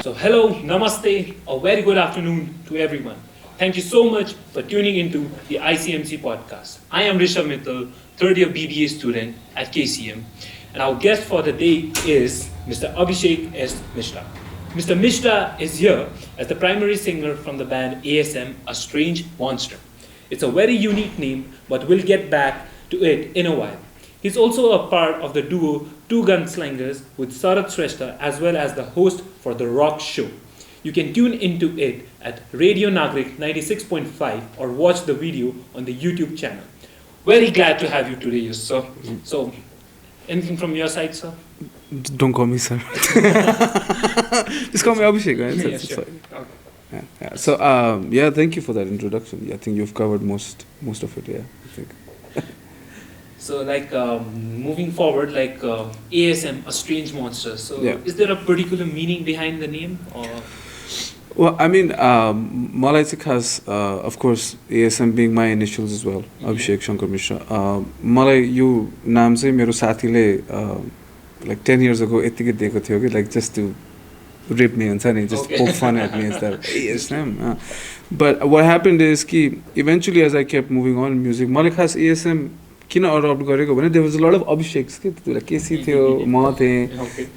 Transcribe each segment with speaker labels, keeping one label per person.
Speaker 1: So, hello, namaste, a very good afternoon to everyone. Thank you so much for tuning into the ICMC podcast. I am Rishabh Mittal, third year BBA student at KCM, and our guest for the day is Mr. Abhishek S. Mishra. Mr. Mishra is here as the primary singer from the band ASM, A Strange Monster. It's a very unique name, but we'll get back to it in a while. He's also a part of the duo Two Gunslingers with Sarad Shrestha, as well as the host for The Rock Show. You can tune into it at Radio Nagrik 96.5 or watch the video on the YouTube channel. Very glad to have you today, sir. So, anything from your side, sir?
Speaker 2: Don't call me sir. Just call me Abhishek, right?
Speaker 1: Yeah, sure. Okay.
Speaker 2: Yeah. So, thank you for that introduction. I think you've covered most of it. Yeah, I think.
Speaker 1: So, moving forward, ASM, A Strange Monster. So,
Speaker 2: Yeah.
Speaker 1: Is there a particular meaning behind the name? Or?
Speaker 2: Well, I mean, Malaisik has, of course, ASM being my initials as well. Abhishek Shankar Mishra. Malai, you naam se mero sathile like 10 years ago, etiquette deko thiyo, like just to rip me and just poke fun at me and stuff. ASM. But what happened is ki eventually, as I kept moving on in music, Malik has ASM. There was a lot of Abhisheks. Like KC थियो, Ma the.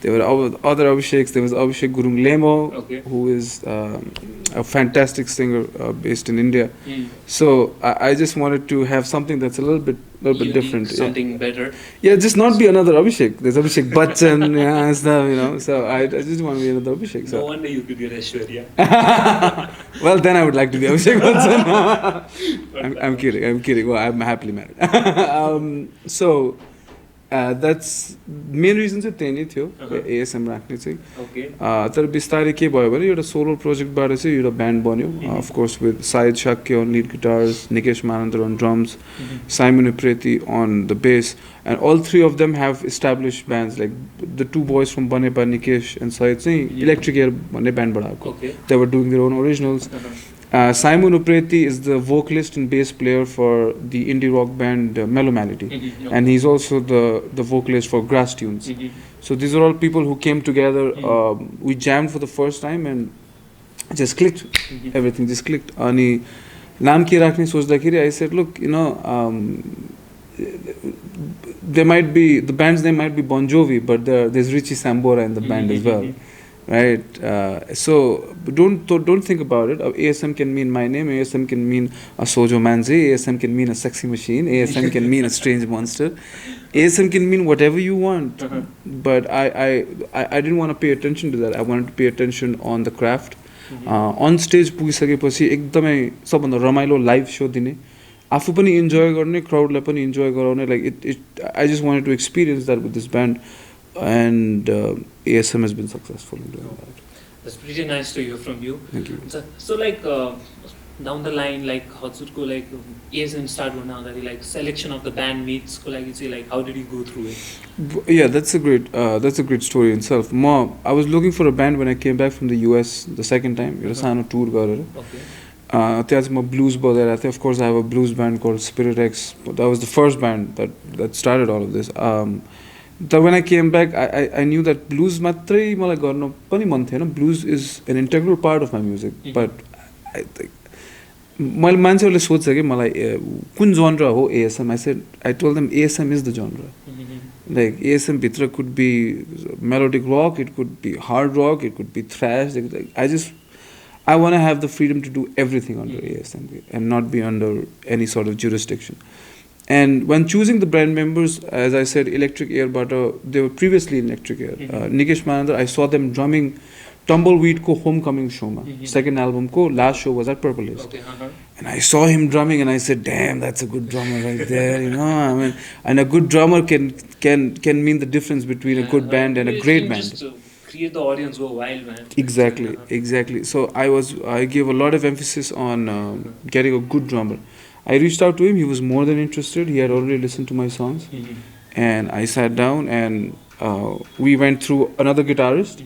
Speaker 2: There were other Abhisheks. There was Abhishek Gurung Lemo, who is a fantastic singer based in India. So I just wanted to have something that's a little bit different.
Speaker 1: Something better.
Speaker 2: Yeah, just not be another Abhishek. There's Abhishek Bachchan and stuff, So I just want to be another Abhishek. So.
Speaker 1: No wonder you could get Aishwarya.
Speaker 2: Well, then I would like to be Abhishek Bachchan. I'm kidding. Well, I'm happily married. That's main reason चाहिँ त्यही नै थियो ASM राख्ने चाहिँ तर बिस्तारै के भयो भने एउटा सोलो प्रोजेक्टबाट चाहिँ एउटा ब्यान्ड बन्यो of course with Syed Shakya on lead guitars, Nikesh Manandra on drums, Simon Upreti on the bass, and all three of them have established bands. Like the two boys from Banepa, Nikesh and Syed चाहिँ Electric Air भन्ने ब्यान्डबाट आएको. They were doing their own originals. Simon Upreti is the vocalist and bass player for the indie rock band Mellow Melody, and he's also the vocalist for Grass Tunes. So these are all people who came together. We jammed for the first time and just clicked. Everything just clicked. Ani naam ke rakhne sochda I said, look, there might be the band's name might be Bon Jovi, but there's Richie Sambora in the band as well. Right, so don't think about it. ASM can mean my name. ASM can mean a Sojo Manzi. ASM can mean a sexy machine. ASM can mean a strange monster. ASM can mean whatever you want. But I didn't want to pay attention to that. I wanted to pay attention on the craft. On stage पुगिसकेपछि एकदमै सबभन्दा रमाइलो live show दिने आफू पनि enjoy गर्ने क्राउडलाई पनि enjoy गराउने like I just wanted to experience that with this band. And ASM has been successful in doing that.
Speaker 1: That's pretty nice to hear from you.
Speaker 2: Thank you.
Speaker 1: So down the line, ASM start with selection of the band meets, how did you go through it?
Speaker 2: Yeah, that's a great story in itself. I was looking for a band when I came back from the US the second time. It was a tour गरेर. त्यहाँ म blues बजाइरहेको थिएँ. Of course, I have a blues band called Spirit X. That was the first band that started all of this. So when I came back, I knew that blues matrai मलाई गर्न पनि मन थिएन. Blues is an integral part of my music, but I think मैले मान्छेहरूले सोध्छ कि मलाई कुन genre हो ASM. I told them ASM is the genre. Like ASM भित्र could be melodic rock, it could be hard rock, it could be thrash. I want to have the freedom to do everything under ASM and not be under any sort of jurisdiction. And when choosing the band members, as I said, Electric Air Butter, they were previously in Electric Air. Nikesh Manandra, I saw them drumming Tumbleweed ko Homecoming show ma. Second album ko, last show was at Purple Haze. And I saw him drumming and I said, damn, that's a good drummer right there, I mean, and a good drummer can mean the difference between a good band and a great band.
Speaker 1: Just create the audience go wild, man.
Speaker 2: Exactly. So I gave a lot of emphasis on getting a good drummer. I reached out to him. He was more than interested. He had already listened to my songs. And I sat down and we went through another guitarist.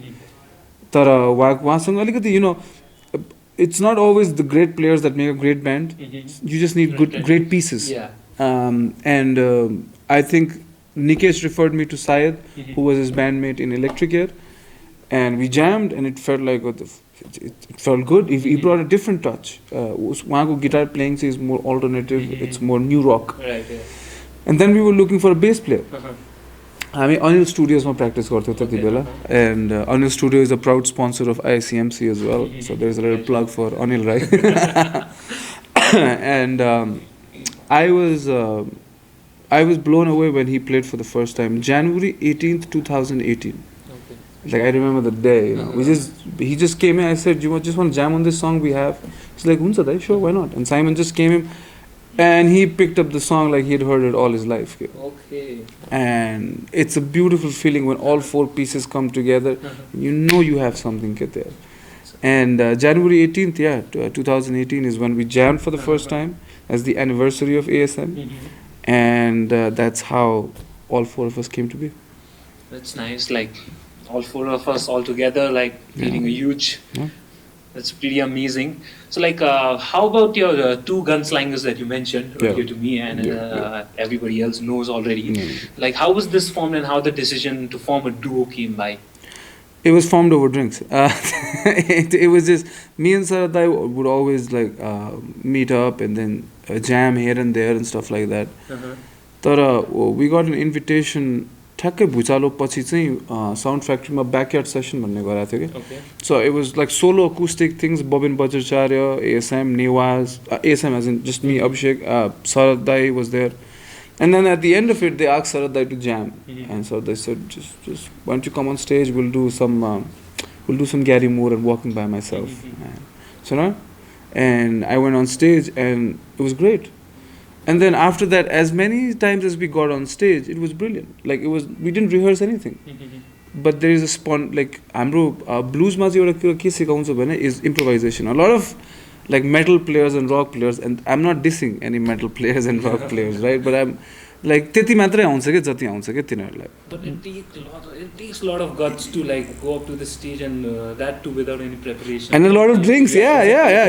Speaker 2: It's not always the great players that make a great band. You just need great pieces.
Speaker 1: Yeah.
Speaker 2: And I think Nikesh referred me to Syed, who was his bandmate in Electric Air, and we jammed, and it felt like it felt good. He brought a different touch. Wahako guitar playing is more alternative. It's more new rock.
Speaker 1: Right. Yeah.
Speaker 2: And then we were looking for a bass player. I mean, Anil Studios ma practice garte tati bela, and Anil Studio is a proud sponsor of ICMC as well. So there's a little plug for Anil, right? And I was blown away when he played for the first time, January 18th, 2018. Like I remember the day, you know. He just came in. I said, "You just want to jam on this song we have?" He's like, "Hunsa dai, sure, why not?" And Simon just came in, and he picked up the song like he'd heard it all his life.
Speaker 1: Okay.
Speaker 2: And it's a beautiful feeling when all four pieces come together. You know you have something there. And January 18th, 2018 is when we jammed for the first time as the anniversary of ASM, and that's how all four of us came to be.
Speaker 1: That's nice. Like all four of us all together, like feeling a huge.
Speaker 2: Yeah.
Speaker 1: That's pretty amazing. So, like, how about your two Gunslingers that you mentioned earlier to me, and everybody else knows already? Like, how was this formed, and how the decision to form a duo came by?
Speaker 2: It was formed over drinks. It was just me and Sarad would always like meet up and then jam here and there and stuff like that. But we got an invitation. ठ्याक्कै भुचालो पछि चाहिँ sound फ्याक्ट्रीमा ब्याकयार्ड session भन्ने गराएको थियो कि so it was like solo acoustic things Babin Bajracharya ASM नेवाज ASM as in just me Abhishek Sharad दाई was there and then at the end of it they asked Sarad Dai to jam and so they said just why don't you come on stage, we'll do some Gary Moore and Walking by Myself. So no, and I went on stage and it was great. And then after that, as many times as we got on stage, it was brilliant. Like we didn't rehearse anything. But there is a like हाम्रो blues ma चाहिँ एउटा कुरा के सिकाउँछ भने is improvisation. A lot of like metal players and rock players, and I'm not dissing any metal players and rock players, right? But I'm like त्यति मात्रै आउँछ के जति आउँछ के तिनीहरुलाई.
Speaker 1: But it takes a lot of guts to like go up to the stage and that too without any preparation.
Speaker 2: And a lot of drinks, yeah.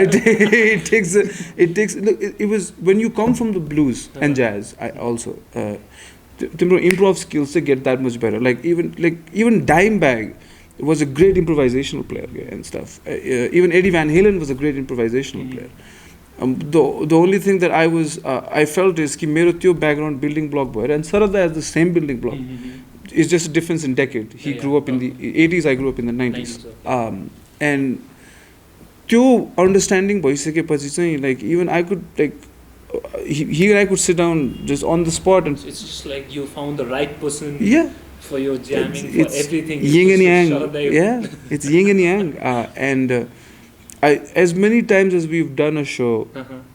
Speaker 2: It takes. Look, it was when you come from the blues and jazz. I also, improv skills to get that much better. Like even Dimebag was a great improvisational player and stuff. Even Eddie Van Halen was a great improvisational player. The only thing that I felt is कि मेरो त्यो background building block भएर and Sarad has the same building block. It's just a difference in decade. He grew up in the 80s, I grew up in the 90s. And त्यो understanding भइसकेपछि चाहिँ like even I could like he and I could sit down just on the spot and
Speaker 1: it's just like you found the right person.
Speaker 2: Yeah.
Speaker 1: For your jamming, for everything.
Speaker 2: Yin and yang. Yeah, it's yin and yang. And as many times as we've done a show,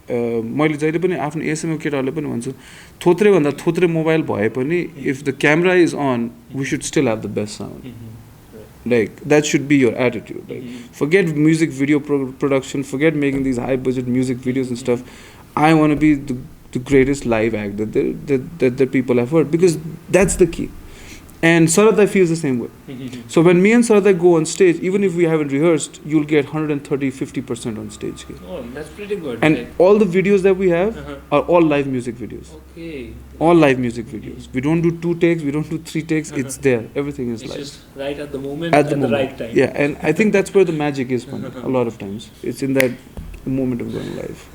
Speaker 2: मैले जहिले पनि आफ्नो SM केटाहरूले पनि भन्छु थोत्रे भन्दा थोत्रे mobile भए पनि if the camera is on, we should still have the best sound. Like that should be your attitude. Like forget music video production, forget making these high budget music videos and stuff. I want to be the greatest live act that people have heard, because that's the key. And Sarad feels the same way. So when me and Sarad go on stage, even if we haven't rehearsed, you'll get 130-50% on stage.
Speaker 1: Oh, that's pretty good.
Speaker 2: And all the videos that we have are all live music videos.
Speaker 1: Okay.
Speaker 2: All live music videos. We don't do 2 takes, we don't do 3 takes. It's there. Everything is live.
Speaker 1: It's just right at the moment, at the right time.
Speaker 2: Yeah, and I think that's where the magic is, man. A lot of times. It's in that moment of going live.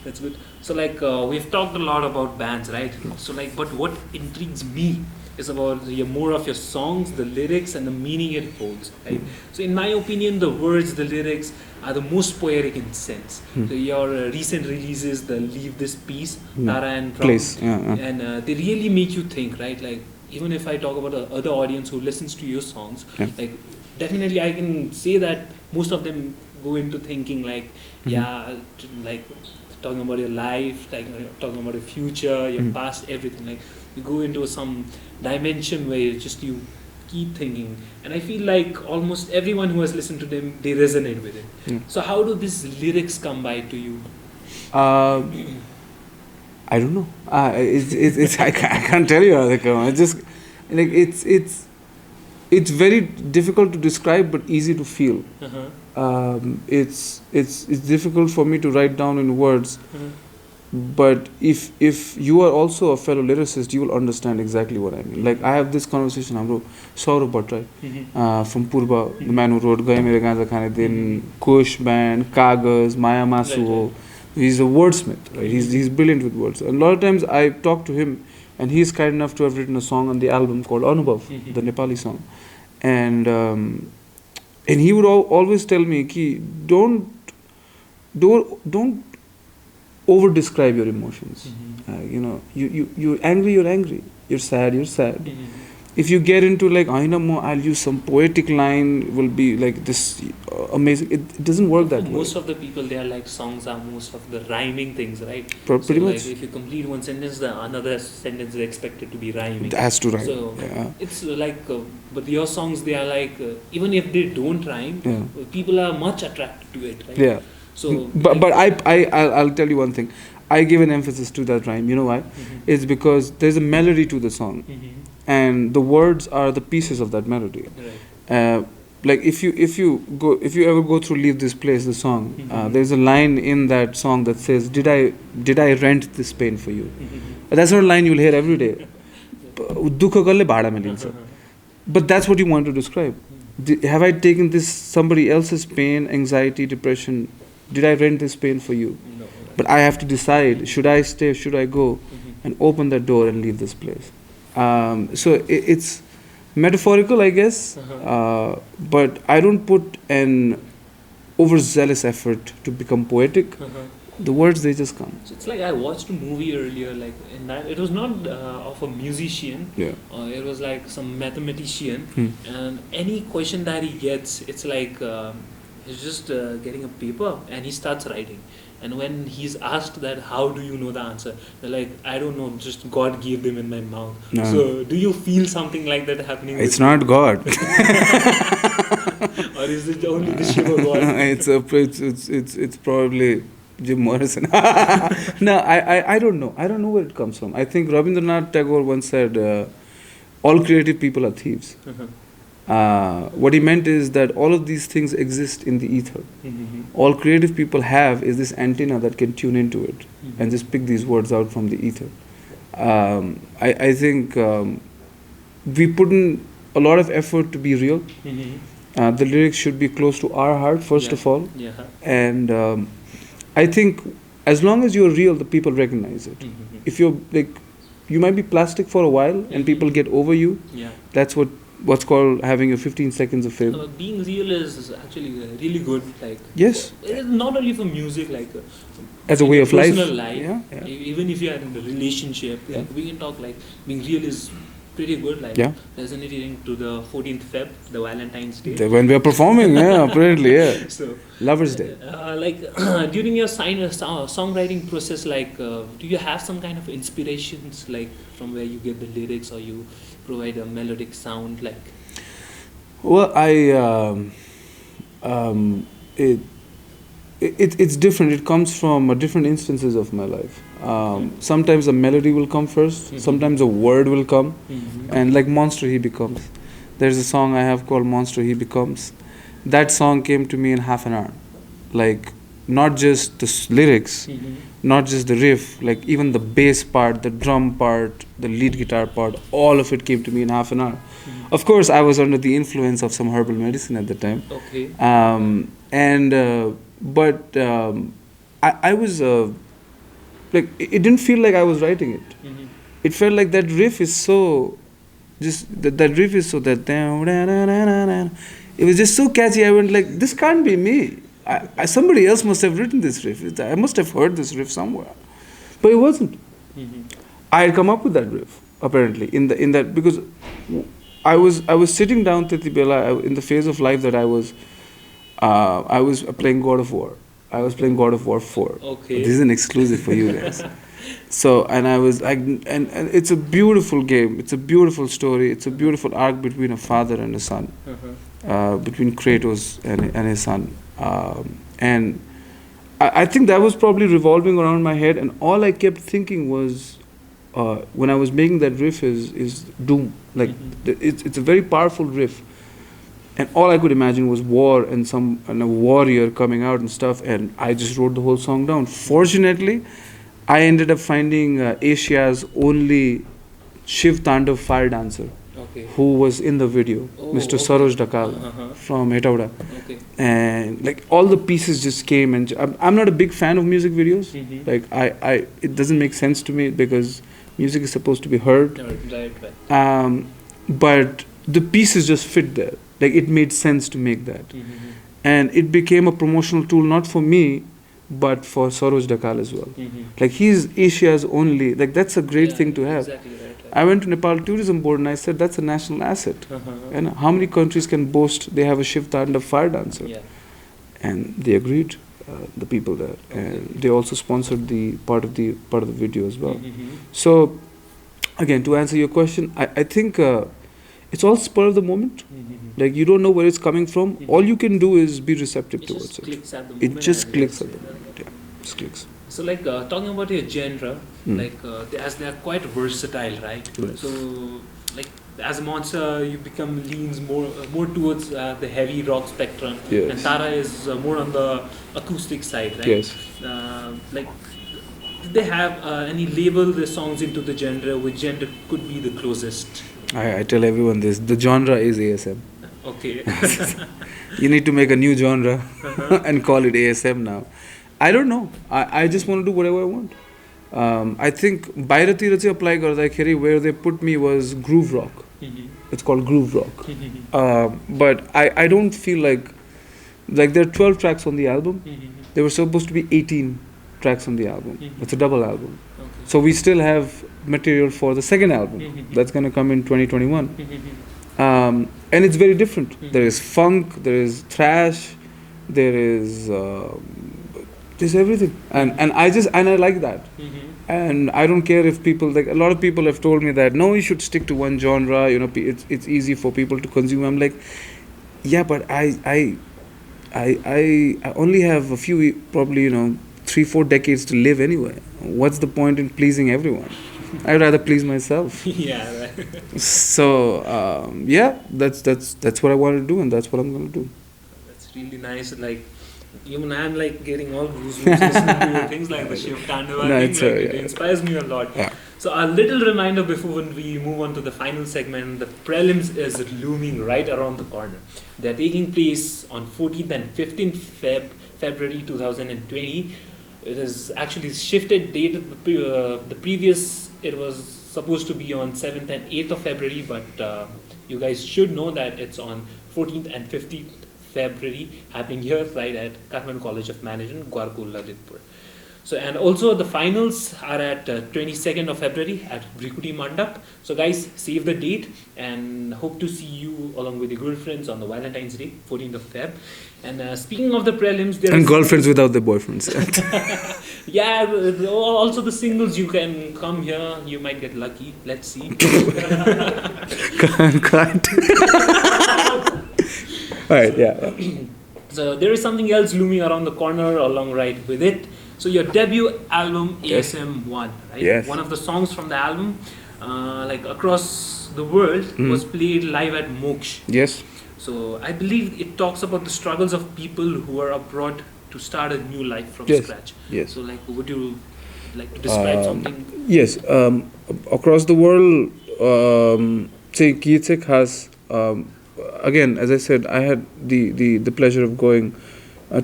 Speaker 1: That's good. So like we've talked a lot about bands, right? So like, but what intrigues me is about more of your songs, the lyrics and the meaning it holds, right? So in my opinion, the words, the lyrics are the most poetic in sense. So your recent releases, the Leave This Peace, Tara and
Speaker 2: Place,
Speaker 1: and they really make you think, right? Like even if I talk about the other audience who listens to your songs, like definitely I can say that most of them go into thinking like, like talking about your life, like talking about your future, your past, everything. Like you go into some dimension where you keep thinking, and I feel like almost everyone who has listened to them, they resonate with it. So how do these lyrics come by to you?
Speaker 2: I don't know. It's I can't tell you how they come. It's just like it's very difficult to describe, but easy to feel. It's difficult for me to write down in words. But if you are also a fellow lyricist, you will understand exactly what I mean. Like I have this conversation, हाम्रो Saurabh Bhattarai from Purba, the man who wrote गए मेरे गांजा खाने दिन, Kush Band, कागज, माया मासु हो. He's a wordsmith, right? He's brilliant with words. And a lot of times I talk to him, and he's kind enough to have written a song on the album called Anubhav, the Nepali song, and he would always tell me कि don't over describe your emotions. You're angry, you're angry. You're sad, you're sad. If you get into like I'll use some poetic line, will be like this amazing. It doesn't work that way.
Speaker 1: Most of the people, they are like songs are most of the rhyming things, right?
Speaker 2: Pretty much.
Speaker 1: Like if you complete one sentence, the another sentence is expected to be rhyming.
Speaker 2: It has to rhyme.
Speaker 1: So it's like, but your songs, they are like even if they don't rhyme, people are much attracted to it, right?
Speaker 2: Yeah.
Speaker 1: So,
Speaker 2: but I'll tell you one thing. I give an emphasis to that rhyme. You know why? It's because there's a melody to the song, and the words are the pieces of that melody.
Speaker 1: Right.
Speaker 2: Like if you ever go through "Leave This Place," the song, there's a line in that song that says, "Did I rent this pain for you?" That's not a line you'll hear every day. "Dukha kalle bhada mein lincha." But that's what you want to describe. Have I taken this somebody else's pain, anxiety, depression? Did I rent this pain for you?
Speaker 1: No.
Speaker 2: But I have to decide, should I stay, should I go, and open that door and leave this place. So it's metaphorical, I guess, but I don't put an overzealous effort to become poetic. The words, they just come.
Speaker 1: So it's like I watched a movie earlier, like in that it was not of a musician.
Speaker 2: Yeah.
Speaker 1: It was like some mathematician, and any question that he gets, it's like he's just getting a paper and he starts writing. And when he's asked that, how do you know the answer? They're like, I don't know, just God gave them in my mouth. No. So do you feel something like that happening?
Speaker 2: It's not God.
Speaker 1: Or is it only the Shiva God?
Speaker 2: It's probably Jim Morrison. No, I don't know. I don't know where it comes from. I think Rabindranath Tagore once said, all creative people are thieves. What he meant is that all of these things exist in the ether. All creative people have is this antenna that can tune into it and just pick these words out from the ether. I think we put in a lot of effort to be real. The lyrics should be close to our heart, first of all. And I think as long as you're real, the people recognize it. If you're like, you might be plastic for a while and people get over you. That's what's called having your 15 seconds of fame.
Speaker 1: Being real is actually really good. Like
Speaker 2: yes,
Speaker 1: it's not only for music, like
Speaker 2: as a way of life.
Speaker 1: Personal life. Yeah. Even if you are in a relationship, like we can talk like being real is pretty good. Like resonating to the 14th Feb, the Valentine's Day.
Speaker 2: When we are performing, apparently,
Speaker 1: So
Speaker 2: Lovers' Day.
Speaker 1: Like during your songwriting process, like do you have some kind of inspirations, like from where you get the lyrics, or you provide a melodic sound, like?
Speaker 2: Well, it's different. It comes from different instances of my life. Sometimes a melody will come first. Sometimes a word will come, and like Monster He Becomes. There's a song I have called Monster He Becomes. That song came to me in half an hour. Like not just the lyrics, not just the riff, like even the bass part, the drum part, the lead guitar part, all of it came to me in half an hour. Of course, I was under the influence of some herbal medicine at the time.
Speaker 1: Okay.
Speaker 2: But I was like, it didn't feel like I was writing it. It felt like that riff is so, just that riff is so that, it was just so catchy. I went like, this can't be me. Somebody else must have written this riff. I must have heard this riff somewhere, but it wasn't. I had come up with that riff apparently in that because I was sitting down Titibela in the phase of life that I was playing God of War. I was playing God of War 4.
Speaker 1: Okay.
Speaker 2: This is an exclusive for you guys. So, and I was like, and it's a beautiful game. It's a beautiful story. It's a beautiful arc between a father and a son, between Kratos and his son. And I think that was probably revolving around my head, and all I kept thinking was, when I was making that riff is doom. Like it's a very powerful riff, and all I could imagine was war and a warrior coming out and stuff. And I just wrote the whole song down. Fortunately, I ended up finding Asia's only Shiv Tandav fire dancer,
Speaker 1: Okay.
Speaker 2: who was in the video,
Speaker 1: Oh,
Speaker 2: Mr.
Speaker 1: okay.
Speaker 2: Sarad Shrestha from Hetauda.
Speaker 1: Okay.
Speaker 2: And like all the pieces just came, and I'm not a big fan of music videos.
Speaker 1: Mhm.
Speaker 2: Like it doesn't make sense to me because music is supposed to be heard.
Speaker 1: Right.
Speaker 2: But the pieces just fit there. Like it made sense to make that.
Speaker 1: Mhm.
Speaker 2: And it became a promotional tool not for me, but for Saroj Dakal as well.
Speaker 1: Mhm.
Speaker 2: Like he's Asia's only, like that's a great
Speaker 1: Yeah,
Speaker 2: thing to have.
Speaker 1: Exactly right.
Speaker 2: I went to Nepal Tourism Board and I said that's a national asset. And how many countries can boast they have a Shiv Tandav fire dancer?
Speaker 1: Yeah.
Speaker 2: And they agreed, the people there, and they also sponsored the part of the video as well.
Speaker 1: Mhm.
Speaker 2: So again, to answer your question, I think it's all spur of the moment.
Speaker 1: Mhm.
Speaker 2: Like you don't know where it's coming from.
Speaker 1: Mhm.
Speaker 2: All you can do is be receptive
Speaker 1: It
Speaker 2: towards
Speaker 1: just
Speaker 2: it.
Speaker 1: clicks at the
Speaker 2: It
Speaker 1: moment.
Speaker 2: just
Speaker 1: and
Speaker 2: clicks
Speaker 1: yes,
Speaker 2: at the moment. Yeah, just clicks.
Speaker 1: So like talking about your genre,
Speaker 2: Mm.
Speaker 1: like as they are quite versatile, right?
Speaker 2: Yes.
Speaker 1: So like as a monster, you become leans more towards the heavy rock spectrum,
Speaker 2: Yes.
Speaker 1: and Tara is more on the acoustic side, right?
Speaker 2: Yes.
Speaker 1: Like, did they have any label their songs into the genre? Which genre could be the closest?
Speaker 2: I tell everyone this. The genre is ASM.
Speaker 1: Okay.
Speaker 2: You need to make a new genre and call it ASM now. I don't know. I just want to do whatever I want. I think Bhairatir चाहिँ apply गर्दाखेरि where they put me was groove rock.
Speaker 1: Mhm.
Speaker 2: It's called groove rock.
Speaker 1: Mhm.
Speaker 2: But I don't feel like there are 12 tracks on the album.
Speaker 1: Mhm.
Speaker 2: There were supposed to be 18 tracks on the album.
Speaker 1: Mhm.
Speaker 2: It's a double album.
Speaker 1: Okay.
Speaker 2: So we still have material for the second album.
Speaker 1: Mhm.
Speaker 2: That's going to come in 2021.
Speaker 1: Mhm.
Speaker 2: And it's very different.
Speaker 1: Mhm.
Speaker 2: There is funk, there is thrash, there is there's everything. And I like that.
Speaker 1: Mhm.
Speaker 2: And I don't care if people, like a lot of people have told me that no, you should stick to one genre, you know, it's easy for people to consume. I'm like, yeah, but I only have a few, probably, 3-4 decades to live anyway. What's the point in pleasing everyone? I'd rather please myself.
Speaker 1: Yeah. Right.
Speaker 2: So yeah, that's what I want to do, and that's what I'm going to do.
Speaker 1: That's really nice. Like, even I'm like getting all goosebumps listening to things like the Shiv Tandav.
Speaker 2: No,
Speaker 1: I
Speaker 2: it's,
Speaker 1: think like, it
Speaker 2: yeah.
Speaker 1: inspires me a lot.
Speaker 2: Yeah.
Speaker 1: So a little reminder before when we move on to the final segment, the prelims is looming right around the corner. They're taking place on 14th and 15th February 2020. It is actually shifted date. The previous, it was supposed to be on 7th and 8th of February, but you guys should know that it's on 14th and 15th February, happening here right at Kathmandu College of Management, Gwarkul, Lalitpur. So, and also the finals are at 22nd of February at Brikuti Mandap. So guys, save the date and hope to see you along with your girlfriends on the Valentine's Day, 14th of Feb. And speaking of the prelims, there
Speaker 2: And
Speaker 1: is-
Speaker 2: girlfriends without their boyfriends.
Speaker 1: Yeah, also the singles, you can come here, you might get lucky. Let's see.
Speaker 2: Can't. Alright, yeah.
Speaker 1: So there is something else looming around the corner along right with it. So your debut album,
Speaker 2: Yes.
Speaker 1: ASM 1, right?
Speaker 2: Yes.
Speaker 1: One of the songs from the album, like across the world, was played live at Moksh.
Speaker 2: Yes.
Speaker 1: So I believe it talks about the struggles of people who are abroad to start a new life from
Speaker 2: Yes.
Speaker 1: scratch.
Speaker 2: Yes.
Speaker 1: So like, would you like to describe something?
Speaker 2: Yes. Across the world, say Kietsek has, again, as I said, I had the pleasure of going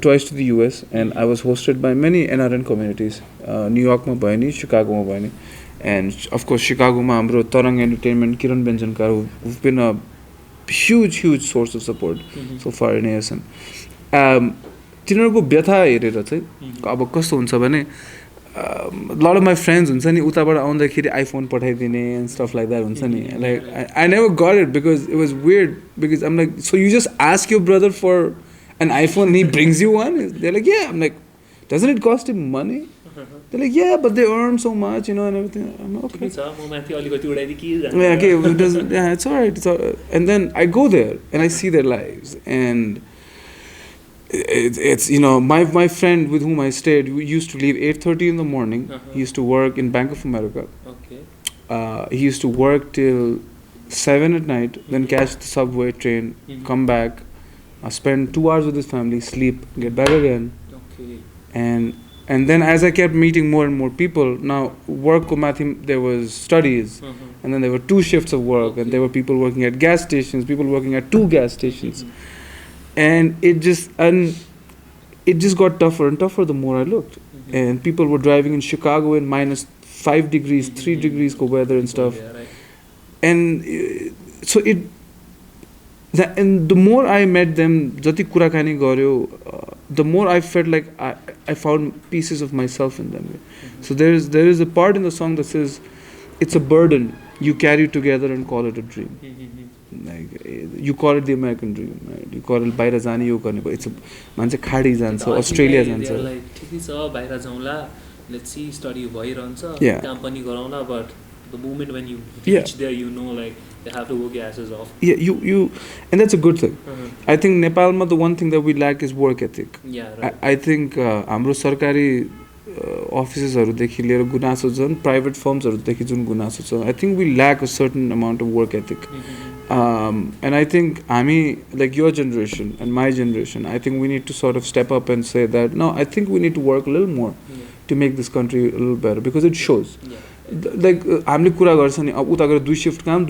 Speaker 2: twice to the US, and I was hosted by many NRN communities. New York ma bhayo ni, Chicago ma bhayo ni. And of course, Chicago ma hamro Tarang Entertainment, Kiran Benjankar, who've been a huge source of support so far in ASM. तिनीहरूको व्यथा हेरेर चाहिँ अब कस्तो हुन्छ भने lot of my friends हुन्छ नि उताबाट आउँदाखेरि iPhone पठाइदिने and stuff like that हुन्छ नि. Like I never got it because it was weird, because I'm like, so you just ask your brother for an iPhone and he brings you one? They're like, yeah. I'm like, doesn't it cost him money? They're like, yeah, but they earn so much, and everything. I'm like, okay. Yeah, okay, it doesn't, yeah, it's alright. And then I go there and I see their lives, and it's my friend with whom I stayed, we used to leave 8:30 in the morning. He used to work in Bank of America.
Speaker 1: Okay.
Speaker 2: He used to work till 7 at night, then catch the subway train, come back, spend 2 hours with his family, sleep, get back again.
Speaker 1: Okay.
Speaker 2: And And then as I kept meeting more and more people, now work there was studies, and then there were 2 shifts of work, and there were people working at gas stations, people working at 2 gas stations, and it just got tougher and tougher the more I looked, and people were driving in Chicago in -5 degrees, 3 degrees weather and stuff, and so and the more I met them, jati kurakani garyo, the more I felt like I found pieces of myself in them. So there is a part in the song that says, it's a burden you carry together and call it a dream. Like you call it the American dream, right? You call it baira jani yo garne, but it's a manche khadi jancha, Australia jancha.
Speaker 1: They're like, ठिकै छ बाहिर जाउँला, let's see study भइरहन्छ, काम पनि गरौँला, but the moment when you reach there, you know, like they have to work your asses off.
Speaker 2: Yeah, you and that's a good thing. I think Nepalma, the one thing that we lack is work ethic.
Speaker 1: Yeah, right.
Speaker 2: I think हाम्रो सरकारी अफिसेसहरुदेखि लिएर गुनासो छन्, private फर्म्सहरुदेखि जुन गुनासो छ, I think we lack a certain amount of work ethic. And I think like your generation and my generation, I think we need to sort of step up and say that no, I think we need to work a little more to make this country a little better, because it shows. Like हामीले कुरा गर्छ नि, अब उता गएर 2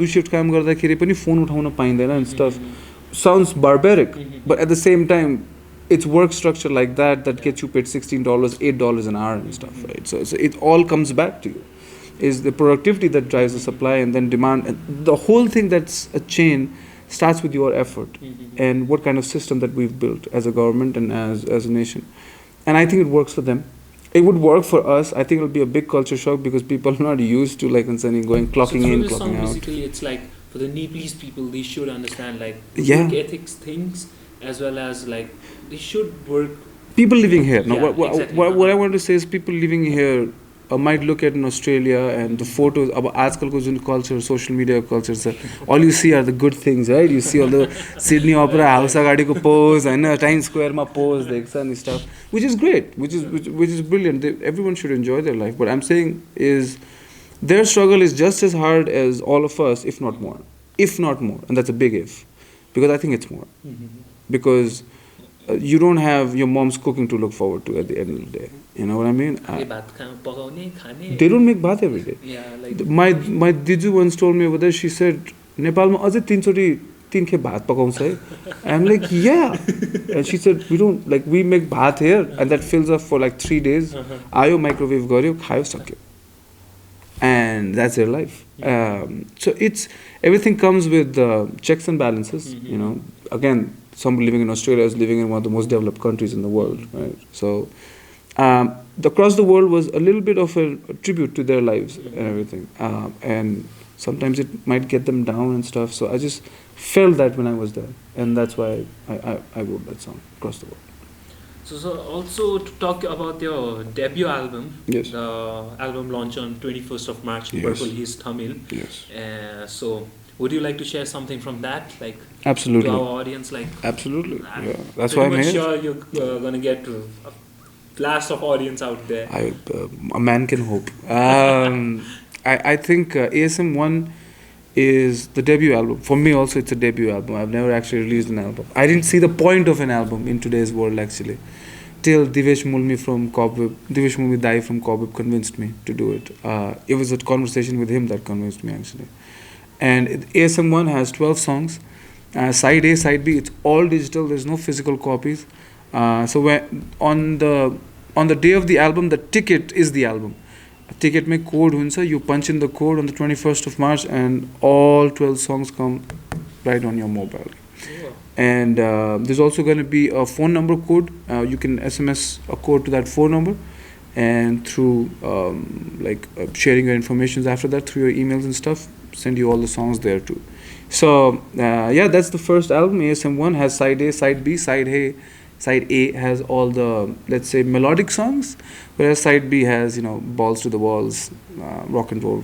Speaker 2: shift काम गर्दाखेरि पनि फोन उठाउन पाइँदैन and stuff. Sounds barbaric, but at the same time it's work structure like that gets you paid $16, $8 an hour and stuff, right? So it all comes back to you. Is the productivity that drives the supply and then demand, and the whole thing that's a chain starts with your effort and what kind of system that we've built as a government and as a nation. And I think it works for them. It would work for us. I think it'll be a big culture shock because people are not used to like clocking in, clocking out.
Speaker 1: Basically, it's like for the Nepalese people, they should understand like work ethics things as well as like they should work.
Speaker 2: People living here. No,
Speaker 1: exactly.
Speaker 2: what I want to say is people living here might look at in Australia and the photos about आजकलको जुन culture, social media culture छ, all you see are the good things, right? You see all the Sydney Opera House अगाडिको pose and Times Square मा pose देख्छ and stuff, which is great, which is brilliant. Everyone should enjoy their life. What I'm saying is their struggle is just as hard as all of us, if not more, and that's a big if, because I think it's more, because you don't have your mom's cooking to look forward to at the end of the day. You know what I mean? They don't make bhat every day.
Speaker 1: Yeah, like
Speaker 2: my diju once told me over there, she said, Nepal ma ajai 3 khe bhat pakaउँछ है. I'm like, yeah. And she said, we make bhat here and that fills up for like 3 days. Ayo microwave garyo, khayo sakyo. And that's their life. So everything comes with checks and balances, you know. Again, somebody living in Australia is living in one of the most developed countries in the world, right? So across the world was a little bit of a tribute to their lives and everything. And sometimes it might get them down and stuff. So I just felt that when I was there. And that's why I wrote that song, Across the World.
Speaker 1: So also to talk about your debut album,
Speaker 2: yes.
Speaker 1: The album launched on 21st of March,
Speaker 2: yes.
Speaker 1: Purple Haze Tamil.
Speaker 2: Yes.
Speaker 1: So would you like to share something from that, like
Speaker 2: absolutely
Speaker 1: to our audience? Like
Speaker 2: absolutely, yeah. That's why I'm here.
Speaker 1: Sure you're gonna get a blast of audience out there.
Speaker 2: A man can hope. I think ASM 1 is the debut album. For me also it's a debut album. I've never actually released an album. I didn't see the point of an album in today's world actually. Till Divesh Mulmi Dai from Cobweb convinced me to do it. It was a conversation with him that convinced me actually. And ASM 1 has 12 songs. Side A, Side B, it's all digital. There's no physical copies. So when on the day of the album, the ticket is the album. Ticket mein code huncha, you punch in the code on the 21st of March and all 12 songs come right on your mobile. Yeah. And there's also going to be a phone number code. You can SMS a code to that phone number, and through sharing your information after that through your emails and stuff, send you all the songs there too. So that's the first album. ASM 1 has side A, side B. Side A has all the, let's say, melodic songs, whereas side B has, balls to the walls, rock and roll,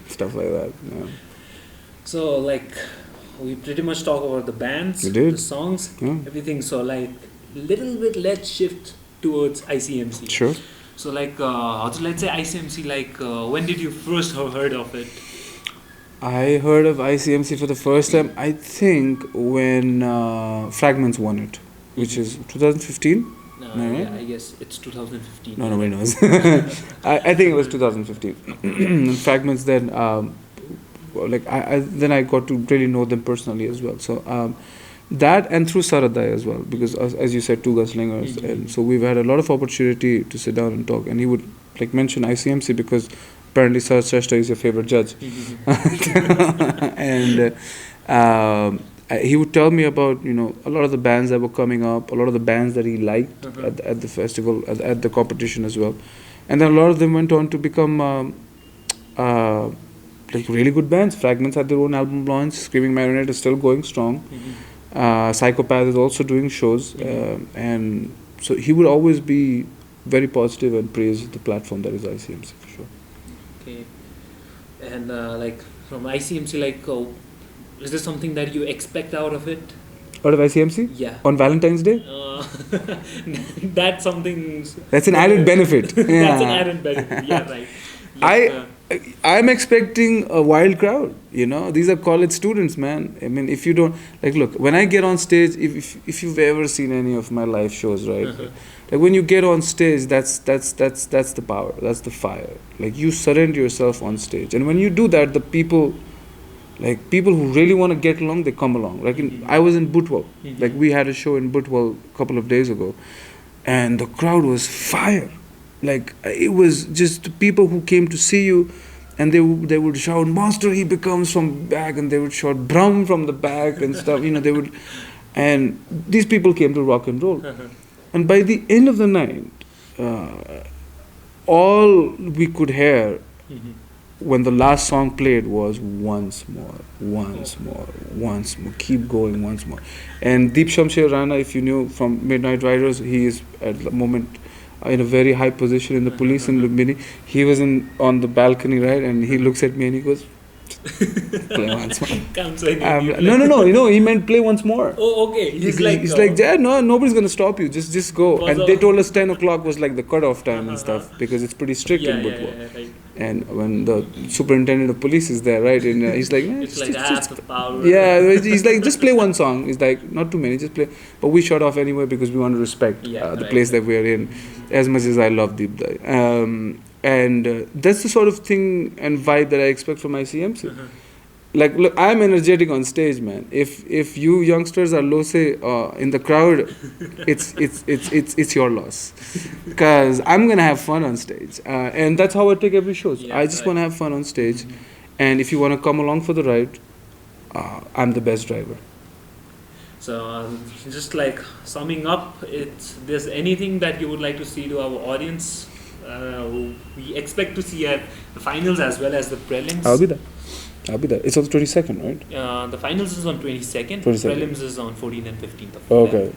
Speaker 2: stuff like that. Yeah.
Speaker 1: So we pretty much talk about the bands, the songs, everything. So little bit, let's shift towards ICMC.
Speaker 2: Sure.
Speaker 1: So let's say ICMC, when did you first have heard of it?
Speaker 2: I heard of ICMC for the first time, I think, when Fragments won it, which is 2015. No,
Speaker 1: Yeah, I guess it's 2015.
Speaker 2: No, nobody knows. I think it was 2015. And Fragments then, then I got to really know them personally as well. So that and through Sarad as well, because as you said, two Gunslingers, and so we've had a lot of opportunity to sit down and talk. And he would like mention ICMC because apparently Sarad Shrestha is your favorite judge, and he would tell me about a lot of the bands that were coming up, a lot of the bands that he liked at the festival, at the competition as well, and then a lot of them went on to become like really good bands. Fragments had their own album launch. Screaming Marionette is still going strong. Psychopath is also doing shows, and so he would always be very positive and praise the platform that is ICMC for sure.
Speaker 1: Okay, and like from ICMC, like is there something that you expect out of it?
Speaker 2: Out of ICMC?
Speaker 1: Yeah.
Speaker 2: On Valentine's Day?
Speaker 1: That's something.
Speaker 2: That's an added benefit.
Speaker 1: That's an added benefit. Yeah, right.
Speaker 2: I'm expecting a wild crowd. These are college students, man. I mean, if you don't look, when I get on stage, if you've ever seen any of my live shows, right? Like when you get on stage, that's the power, that's the fire. Like you surrender yourself on stage, and when you do that, the people who really want to get along, they come along. Like I was in Butwal, like we had a show in Butwal a couple of days ago, and the crowd was fire. Like it was just the people who came to see you, and they would shout "Monster," he becomes from back, and they would shout "Brum" from the back and stuff. They would, and these people came to rock and roll. And by the end of the night, all we could hear when the last song played was once more, keep going once more. And Deep Shamsher Rana, if you knew from Midnight Riders, he is at the moment in a very high position in the police in Lumbini. He was on the balcony, right, and he looks at me and he goes, play once more. No, he meant play once more.
Speaker 1: Oh, okay. He's like,
Speaker 2: yeah, no, nobody's going to stop you. Just go. And they told us 10 o'clock was like the cutoff time and stuff, because it's pretty strict in Butwal.
Speaker 1: Right.
Speaker 2: And when the superintendent of police is there, right, and he's like,
Speaker 1: it's like just power.
Speaker 2: Yeah, he's like, just play one song. He's like, not too many, just play. But we shut off anyway because we want to respect the place that we're in, as much as I love Deep Dive. And that's the sort of thing and vibe that I expect from ICMC. Like, look, I'm energetic on stage, man. If you youngsters are low say in the crowd, it's your loss, because I'm gonna have fun on stage, and that's how I take every show. I just want to have fun on stage, and if you want to come along for the ride, I'm the best driver.
Speaker 1: So, just like summing up, there's anything that you would like to see to our audience? We expect to see at the finals as well as the prelims.
Speaker 2: I'll be there. It's on the 22nd, right?
Speaker 1: The finals is on 22nd. Prelims is on 14th and 15th of
Speaker 2: Okay.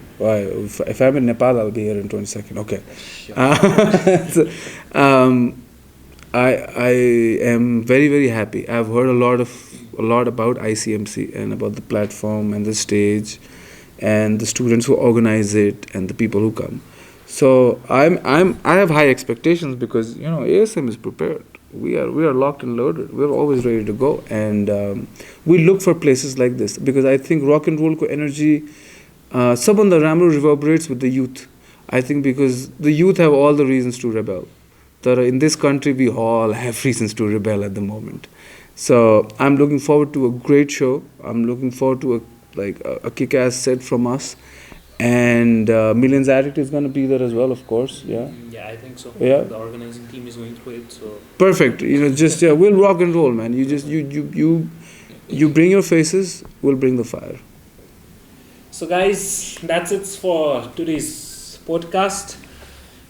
Speaker 2: If I'm in Nepal, I'll be here on 22nd. Okay. Sure. I am very, very happy. I've heard a lot about ICMC and about the platform and the stage and the students who organize it and the people who come. So I have high expectations because ASM is prepared. We are locked and loaded. We're always ready to go, and we look for places like this because I think rock and roll ko energy, sabhan the ramro reverberates with the youth. I think because the youth have all the reasons to rebel. In this country, we all have reasons to rebel at the moment. So I'm looking forward to a great show. I'm looking forward to a kick-ass set from us. And Millions Addict is going to be there as well, of course. Yeah,
Speaker 1: I think so.
Speaker 2: Yeah,
Speaker 1: the organizing team is going through it. So
Speaker 2: perfect. We'll rock and roll, man. You bring your faces, we'll bring the fire.
Speaker 1: So guys, that's it for today's podcast.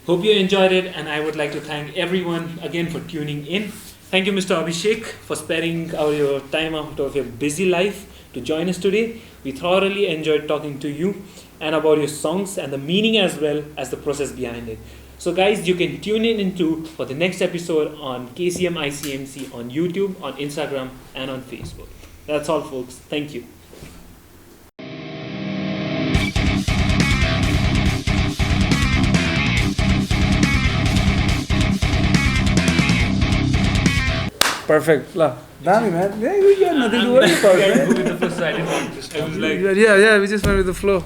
Speaker 1: Hope you enjoyed it, and I would like to thank everyone again for tuning in. Thank you, Mr. Abhishek, for sparing your time out of your busy life to join us today. We thoroughly enjoyed talking to you and about your songs and the meaning as well as the process behind it. So guys, you can tune in for the next episode on KCM ICMC on YouTube, on Instagram and on Facebook. That's all, folks. Thank you.
Speaker 2: Perfect. Dami, man. Yeah, you got nothing to worry about, man.
Speaker 1: Go with the flow, so I was like,
Speaker 2: yeah, we just went with the flow.